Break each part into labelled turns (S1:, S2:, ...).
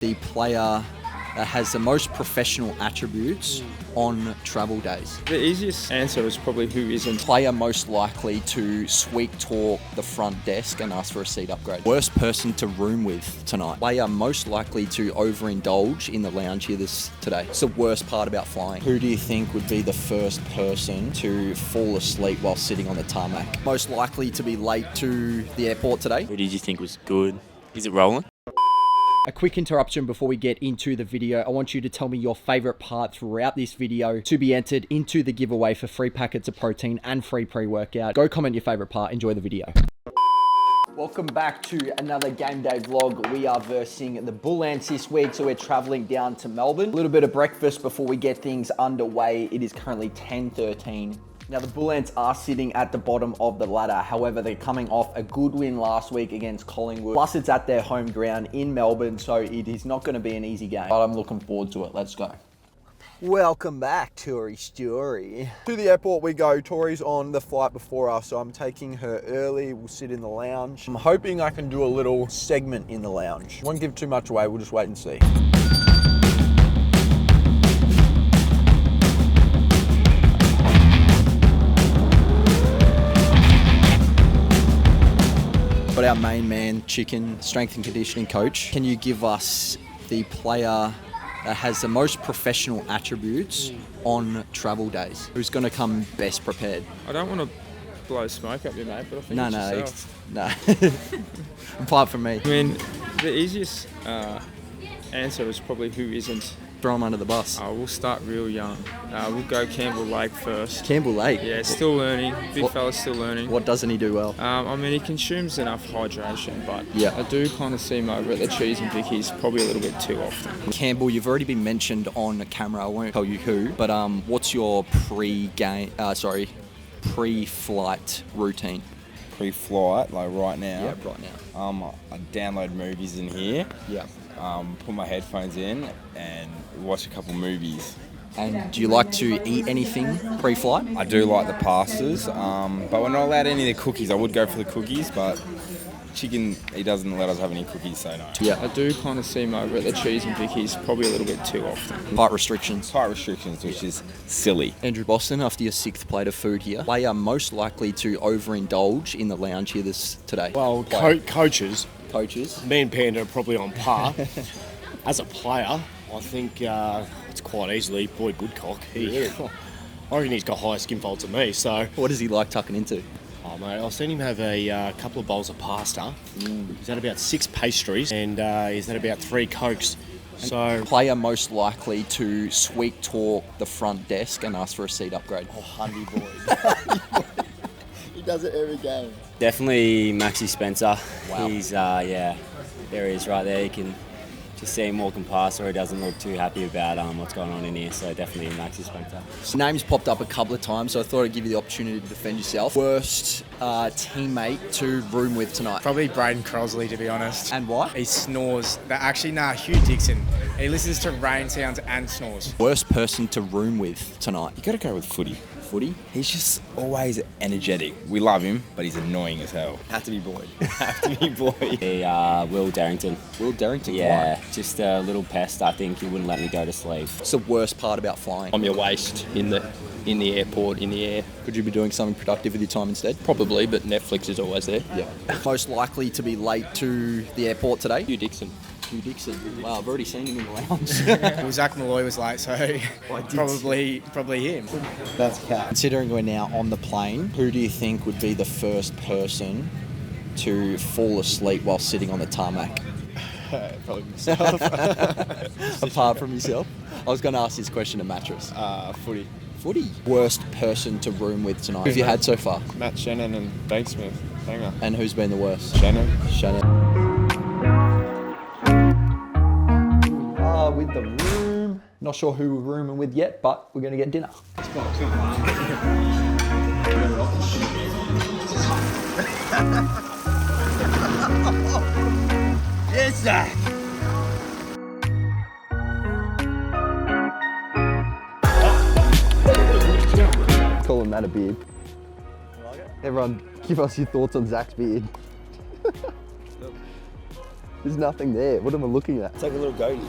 S1: the player that has the most professional attributes on travel days.
S2: The easiest answer is probably who isn't.
S1: Player most likely to sweet talk the front desk and ask for a seat upgrade. Worst person to room with tonight. Player most likely to overindulge in the lounge here today. It's the worst part about flying. Who do you think would be the first person to fall asleep while sitting on the tarmac? Most likely to be late to the airport today.
S3: Who did you think was good? Is it rolling?
S1: A quick interruption before we get into the video. I want you to tell me your favourite part throughout this video to be entered into the giveaway for free packets of protein and free pre-workout. Go comment your favourite part. Enjoy the video. Welcome back to another game day vlog. We are versing the Bullants this week, so we're travelling down to Melbourne. A little bit of breakfast before we get things underway. It is currently 10:13. Now, the Bullants are sitting at the bottom of the ladder. However, they're coming off a good win last week against Collingwood. Plus, it's at their home ground in Melbourne, so it is not going to be an easy game. But I'm looking forward to it. Let's go. Welcome back, Tori Story. To the airport we go. Tori's on the flight before us, so I'm taking her early. We'll sit in the lounge. I'm hoping I can do a little segment in the lounge. Won't give too much away. We'll just wait and see. But our main man, Chicken, strength and conditioning coach. Can you give us the player that has the most professional attributes on travel days? Who's going to come best prepared?
S2: I don't want to blow smoke up your mate, but I think it's yourself.
S1: No. Apart from me.
S2: I mean, the easiest answer is probably who isn't.
S1: Throw him under the bus.
S2: We'll start real young. We'll go Campbell Lake first.
S1: Campbell Lake?
S2: Yeah, still learning. Big fella's still learning.
S1: What doesn't he do well?
S2: I mean, he consumes enough hydration, but
S1: yeah.
S2: I do kind of see him over at the Cheese and Vicky's probably a little bit too often.
S1: Campbell, you've already been mentioned on camera. I won't tell you who, but what's your pre-flight routine?
S4: Pre-flight, like right now?
S1: Yeah, right now.
S4: I download movies in here.
S1: Yeah.
S4: Put my headphones in and watch a couple movies.
S1: And do you like to eat anything pre-flight?
S4: I do like the pastas, but we're not allowed any of the cookies. I would go for the cookies, but Chicken, he doesn't let us have any cookies, so no.
S1: Yeah.
S2: I do kind of see him over at the Cheese and Vicky's probably a little bit too often.
S1: Height restrictions.
S4: Height restrictions, which is silly.
S1: Andrew Boston, after your 6th plate of food here, they are most likely to overindulge in the lounge here today.
S5: Well, coaches. Me and Panda are probably on par. As a player, I think it's quite easily Boyd Woodcock. I reckon he's got higher skin folds than me, so...
S1: What does he like tucking into?
S5: Oh, mate, I've seen him have a couple of bowls of pasta. He's had about 6 pastries, and he's had about 3 Cokes. So...
S1: Player most likely to sweet talk the front desk and ask for a seat upgrade.
S5: Oh, Hundy Boyd.
S1: He does it every game.
S3: Definitely Maxi Spencer.
S1: Wow.
S3: He's, there he is right there. You can just see him walking past, or he doesn't look too happy about what's going on in here. So definitely Maxi Spencer.
S1: Name's popped up a couple of times, so I thought I'd give you the opportunity to defend yourself. Worst teammate to room with tonight?
S6: Probably Braden Crosley, to be honest.
S1: And why?
S6: He snores. Hugh Dixon. He listens to rain sounds and snores.
S1: Worst person to room with tonight?
S4: You got to go with Footy.
S1: Footy?
S4: He's just always energetic. We love him, but he's annoying as hell.
S1: Have to be Boyd.
S4: Have to be Boyd.
S3: Will Darrington.
S1: Will Darrington?
S3: Yeah,
S1: Why?
S3: just a little pest. I think he wouldn't let me go to sleep.
S1: What's the worst part about flying?
S7: On your waist, in the airport, in the air.
S1: Could you be doing something productive with your time instead?
S7: Probably, but Netflix is always there.
S1: Yeah. Most likely to be late to the airport today?
S7: Hugh Dixon.
S1: Hugh Dixon. Wow, I've already seen him in the lounge.
S6: Well, Zach Malloy was late, so probably him.
S1: That's cat. Considering we're now on the plane, who do you think would be the first person to fall asleep while sitting on the tarmac?
S5: Probably myself.
S1: Apart from yourself? I was going to ask this question to Mattress.
S5: Footy.
S1: Footy. Worst person to room with tonight? Who have you had so far?
S5: Matt Shannon and Banksmith. Hanger.
S1: And who's been the worst?
S5: Shannon.
S1: With the room. Not sure who we're rooming with yet, but we're going to get dinner. Yes, Zach. Call him that a beard. Everyone, give us your thoughts on Zach's beard. There's nothing there. What am I looking at?
S3: It's like a little goatee.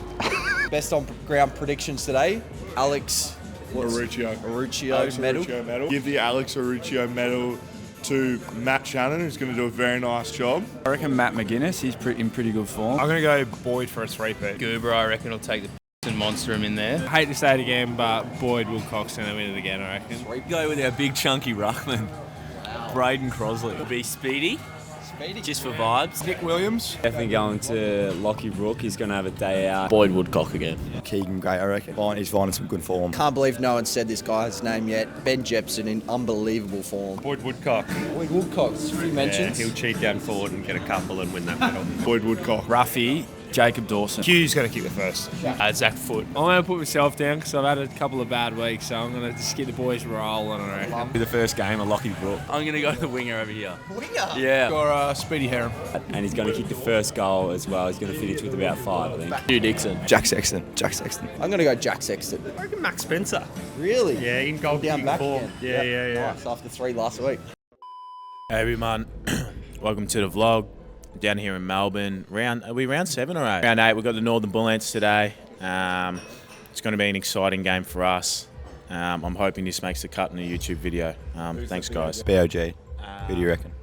S1: Best on ground predictions today. Alex Aruccio medal.
S8: Give the Alex Aruccio medal to Matt Shannon, who's going to do a very nice job.
S9: I reckon Matt McGuinness, he's in pretty good form.
S8: I'm going to go Boyd for a 3-peat.
S7: Goober, I reckon, will take the and monster him in there.
S2: I hate to say it again, but Boyd Woodcock's going to win it again, I reckon.
S10: Go with our big chunky ruckman, Braden Crosley. It'll be Speedy, just for vibes.
S8: Nick Williams.
S3: Definitely going to Lockie Rook. He's going to have a day out.
S5: Boyd Woodcock again.
S9: Keegan Gray, I reckon. He's finding some good form.
S1: Can't believe no one said this guy's name yet. Ben Jepson in unbelievable form.
S8: Boyd Woodcock.
S1: Boyd Woodcock's a few mentions.
S2: He'll cheat down forward and get a couple and win that medal.
S8: Boyd Woodcock.
S9: Ruffy, Jacob Dawson.
S8: Hugh's going to kick the first.
S2: Zach Foot. I'm going to put myself down because I've had a couple of bad weeks, so I'm going to just get the boys rolling, I reckon.
S10: The first game of Lockie Brook. I'm going to go to the winger over here.
S1: Winger?
S10: Yeah.
S8: Or Speedy Heron.
S3: And he's going to kick the first goal as well. He's going to finish with about 5, I think.
S10: Hugh Dixon.
S9: Jack Sexton.
S1: I'm going to go Jack Sexton.
S2: I reckon Max Spencer.
S1: Really?
S2: Yeah, in goal
S1: Down back
S2: form.
S1: again.
S2: Yeah.
S1: Nice, after 3 last week.
S11: Hey everyone, welcome to the vlog. Down here in Melbourne. Are we round 7 or 8? Round 8, we've got the Northern Bullants today. It's going to be an exciting game for us. I'm hoping this makes the cut in a YouTube video. Thanks guys.
S9: BOG. Who do you reckon?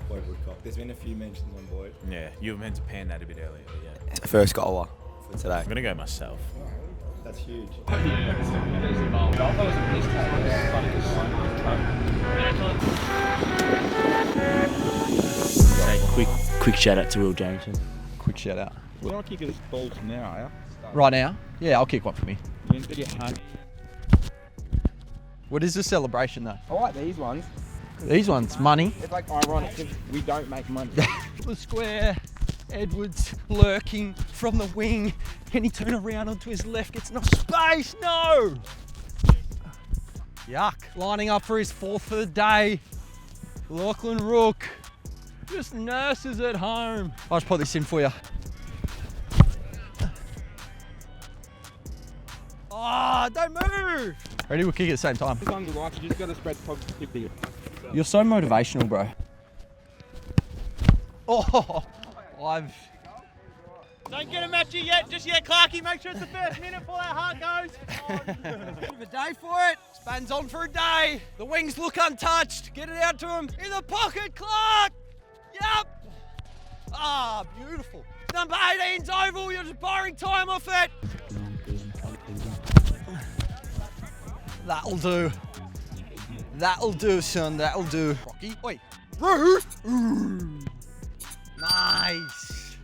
S9: Boyd Woodcock. There's been a few mentions on Boyd.
S11: Yeah, you were meant to pan that a bit earlier, but yeah.
S9: First goaler for today.
S11: I'm going to go myself.
S9: That's huge.
S10: Quick shout out to Will Jameson.
S1: Quick shout out.
S9: You're not kicking this ball now, are you?
S1: Right now? Yeah, I'll kick one for me. What is the celebration though?
S4: I like these ones.
S1: These ones, money.
S4: It's like ironic because we don't make money.
S1: The square, Edwards lurking from the wing. Can he turn around onto his left? Gets no space, no! Yuck. Lining up for his 4th for the day. Lachlan Rook. Just nurses at home. I'll just put this in for you. Oh, don't move! Ready? We'll kick at the same time.
S4: Sometimes in life, you just got to spread positivity.
S1: You're so motivational, bro. Oh,
S2: Don't get a match yet, just yet, Clarky. Make sure it's the first minute before that heart goes.
S1: Bit of a day for it. Spans on for a day. The wings look untouched. Get it out to him. In the pocket, Clark. Yep. Ah, beautiful. Number 18's oval. You're just borrowing time off it. That'll do. That'll do, son. That'll do. Rocky. Wait. Ruth. Nice.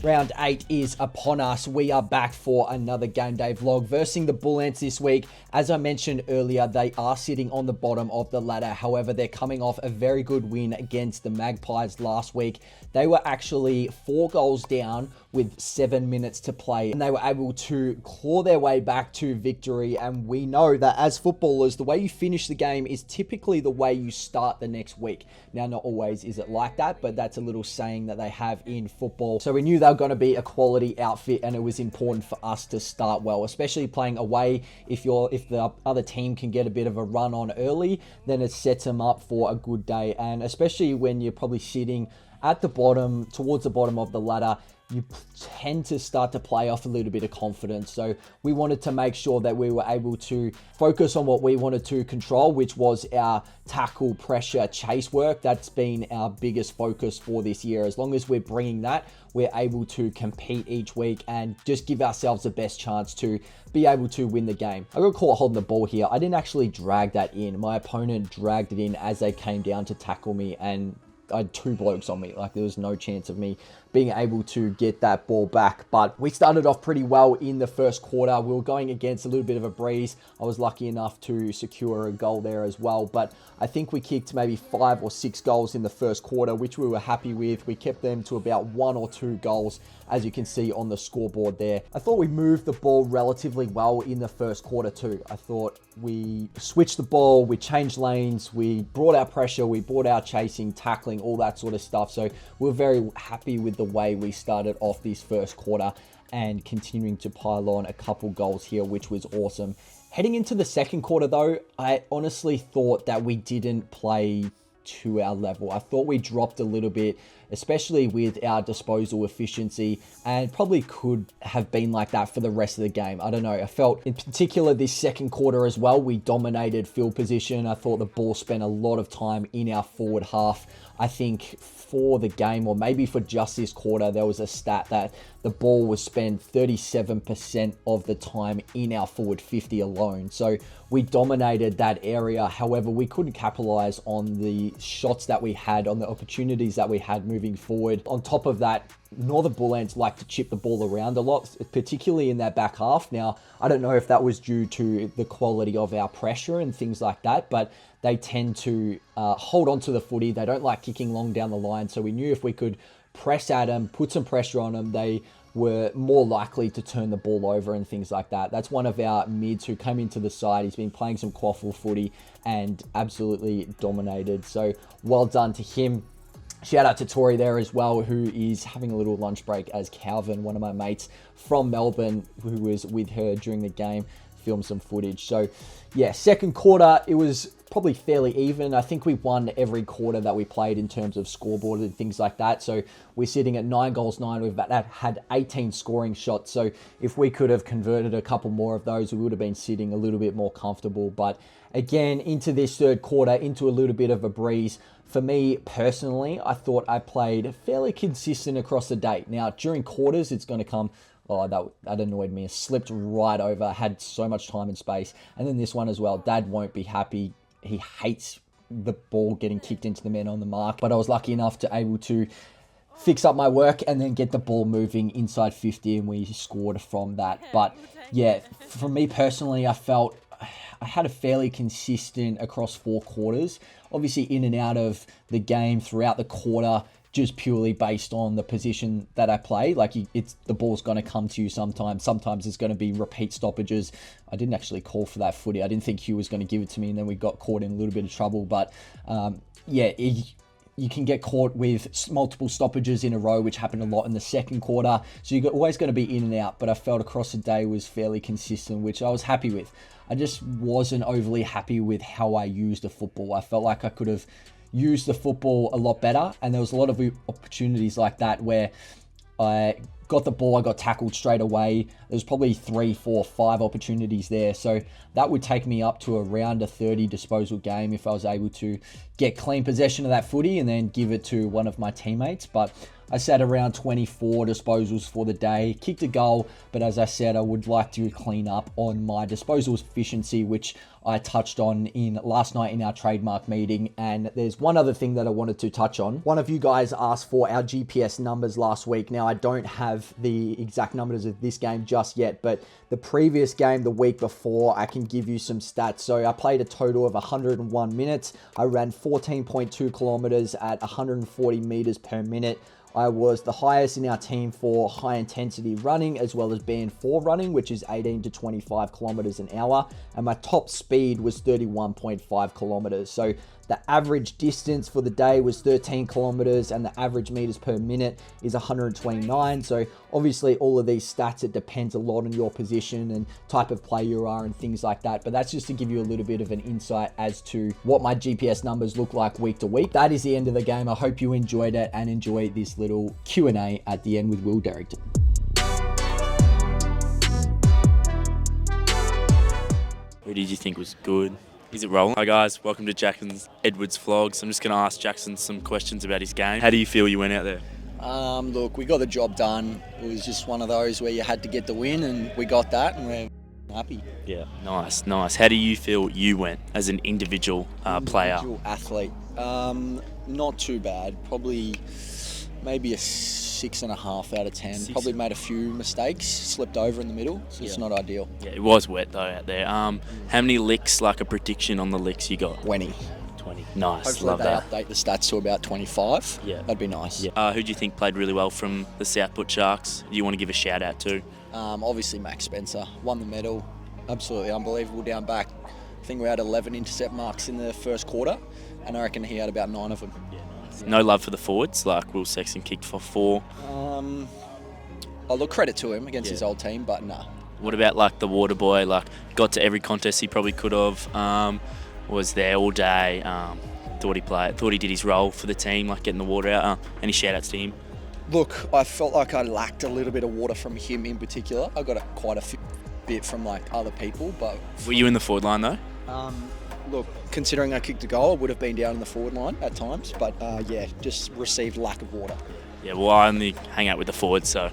S1: Round 8 is upon us. We are back for another game day vlog versing the Bullants this week. As I mentioned earlier, they are sitting on the bottom of the ladder. However, they're coming off a very good win against the Magpies last week. They were actually 4 goals down with 7 minutes to play, and they were able to claw their way back to victory. And we know that as footballers, the way you finish the game is typically the way you start the next week. Now, not always is it like that, but that's a little saying that they have in football. So we knew they were going to be a quality outfit, and it was important for us to start well, especially playing away. If the other team can get a bit of a run on early, then it sets them up for a good day. And especially when you're probably sitting at the bottom, towards the bottom of the ladder, you tend to start to play off a little bit of confidence. So we wanted to make sure that we were able to focus on what we wanted to control, which was our tackle, pressure, chase work. That's been our biggest focus for this year. As long as we're bringing that, we're able to compete each week and just give ourselves the best chance to be able to win the game. I got caught holding the ball here. I didn't actually drag that in. My opponent dragged it in as they came down to tackle me, and I had 2 blokes on me. Like, there was no chance of me being able to get that ball back. But we started off pretty well in the first quarter. We were going against a little bit of a breeze. I was lucky enough to secure a goal there as well. But I think we kicked maybe 5 or 6 goals in the first quarter, which we were happy with. We kept them to about 1 or 2 goals, as you can see on the scoreboard there. I thought we moved the ball relatively well in the first quarter too. I thought we switched the ball, we changed lanes, we brought our pressure, we brought our chasing, tackling, all that sort of stuff. So we're very happy with the way we started off this first quarter and continuing to pile on a couple goals here, which was awesome. Heading into the second quarter though, I honestly thought that we didn't play to our level. I thought we dropped a little bit especially with our disposal efficiency, and probably could have been like that for the rest of the game. I don't know. I felt in particular this second quarter as well, we dominated field position. I thought the ball spent a lot of time in our forward half. I think for the game, or maybe for just this quarter, there was a stat that the ball was spent 37% of the time in our forward 50 alone. So we dominated that area. However, we couldn't capitalize on the shots that we had, on the opportunities that we had moving forward. On top of that, Northern Bullants like to chip the ball around a lot, particularly in their back half. Now, I don't know if that was due to the quality of our pressure and things like that, but they tend to hold on to the footy. They don't like kicking long down the line. So we knew if we could press at them, put some pressure on them, they were more likely to turn the ball over and things like that. That's one of our mids who came into the side. He's been playing some quaffle footy and absolutely dominated. So well done to him. Shout out to Tori there as well, who is having a little lunch break as Calvin, one of my mates from Melbourne, who was with her during the game, filmed some footage. So yeah, second quarter, it was probably fairly even. I think we won every quarter that we played in terms of scoreboard and things like that. So we're sitting at 9 goals, 9. We've had 18 scoring shots. So if we could have converted a couple more of those, we would have been sitting a little bit more comfortable. But again, into this third quarter, into a little bit of a breeze. For me personally, I thought I played fairly consistent across the day. Now, during quarters, it's going to come, oh, that annoyed me. It slipped right over, had so much time and space. And then this one as well, Dad won't be happy. He hates the ball getting kicked into the men on the mark. But I was lucky enough to able to fix up my work and then get the ball moving inside 50, and we scored from that. But yeah, for me personally, I felt I had a fairly consistent across 4 quarters. Obviously in and out of the game throughout the quarter, just purely based on the position that I play. Like the ball's going to come to you sometimes. Sometimes it's going to be repeat stoppages. I didn't actually call for that footy. I didn't think Hugh was going to give it to me, and then we got caught in a little bit of trouble. But yeah, you can get caught with multiple stoppages in a row, which happened a lot in the second quarter. So you're always going to be in and out. But I felt across the day was fairly consistent, which I was happy with. I just wasn't overly happy with how I used the football. I felt like I could have used the football a lot better, and there was a lot of opportunities like that where I got the ball, I got tackled straight away. There's probably 3, 4, 5 opportunities there. So that would take me up to around a 30 disposal game if I was able to get clean possession of that footy and then give it to one of my teammates. But I sat around 24 disposals for the day, kicked a goal, but as I said, I would like to clean up on my disposal efficiency, which I touched on in last night in our trademark meeting. And there's one other thing that I wanted to touch on. One of you guys asked for our GPS numbers last week. Now, I don't have the exact numbers of this game just yet, but the previous game, the week before, I can give you some stats. So I played a total of 101 minutes. I ran 14.2 kilometers at 140 meters per minute. I was the highest in our team for high intensity running, as well as band 4 running, which is 18 to 25 kilometers an hour. And my top speed was 31.5 kilometers. So the average distance for the day was 13 kilometers, and the average meters per minute is 129. So obviously all of these stats, it depends a lot on your position and type of player you are and things like that. But that's just to give you a little bit of an insight as to what my GPS numbers look like week to week. That is the end of the game. I hope you enjoyed it and enjoy this little Q&A at the end with Will Derrington.
S12: Who did you think was good? Is it rolling? Hi guys, welcome to Jackson's Edwards Vlogs. I'm just going to ask Jackson some questions about his game. How do you feel you went out there?
S13: Look, we got the job done. It was just one of those where you had to get the win, and we got that, and we're happy.
S12: Yeah, nice. How do you feel you went as an individual player?
S13: Individual athlete. Not too bad. Probably maybe a 6.5 out of 10. Probably made a few mistakes, slipped over in the middle, so it's not ideal.
S12: Yeah, it was wet though out there. How many licks, like a prediction on the licks you got?
S13: 20.
S12: 20. Nice,
S13: Hopefully
S12: love
S13: they
S12: that.
S13: update the stats to about 25.
S12: Yeah.
S13: That'd be nice.
S12: Yeah. Who do you think played really well from the Southport Sharks? Do you want to give a shout out to?
S13: Obviously Max Spencer, won the medal. Absolutely unbelievable down back. I think we had 11 intercept marks in the first quarter, and I reckon he had about 9 of them.
S12: No love for the forwards, like Will Sexton kicked for 4.
S13: I'll look credit to him against his old team, but nah.
S12: What about like the water boy? Like got to every contest he probably could have. Was there all day. thought he did his role for the team, like getting the water out? Any shout-outs to him?
S13: Look, I felt like I lacked a little bit of water from him in particular. I got quite a bit from like other people, but...
S12: Were you in the forward line though?
S13: Look, considering I kicked a goal, I would have been down in the forward line at times, but yeah, just received lack of water.
S12: Yeah, well, I only hang out with the forwards, so...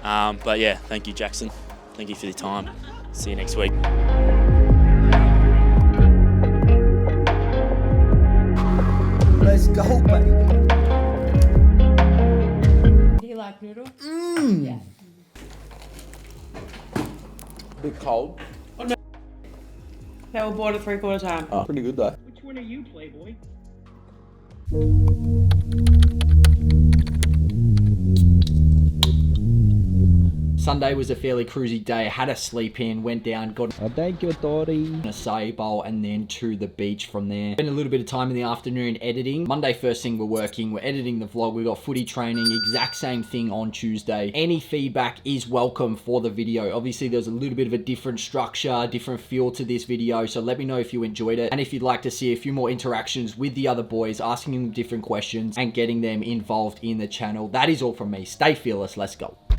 S12: but yeah, thank you, Jackson. Thank you for your time. See you next week.
S13: Let's go, baby.
S14: Do you like noodle?
S13: Yeah. Bit cold.
S14: They were bought at 3/4 time.
S13: Oh, pretty good though.
S14: Which one are you, Playboy?
S1: Sunday was a fairly cruisy day. I had a sleep in, went down, got a acai bowl, and then to the beach from there. Spent a little bit of time in the afternoon editing. Monday, first thing we're working, we're editing the vlog. We got footy training, exact same thing on Tuesday. Any feedback is welcome for the video. Obviously, there's a little bit of a different structure, different feel to this video, so let me know if you enjoyed it. And if you'd like to see a few more interactions with the other boys, asking them different questions and getting them involved in the channel. That is all from me. Stay fearless. Let's go.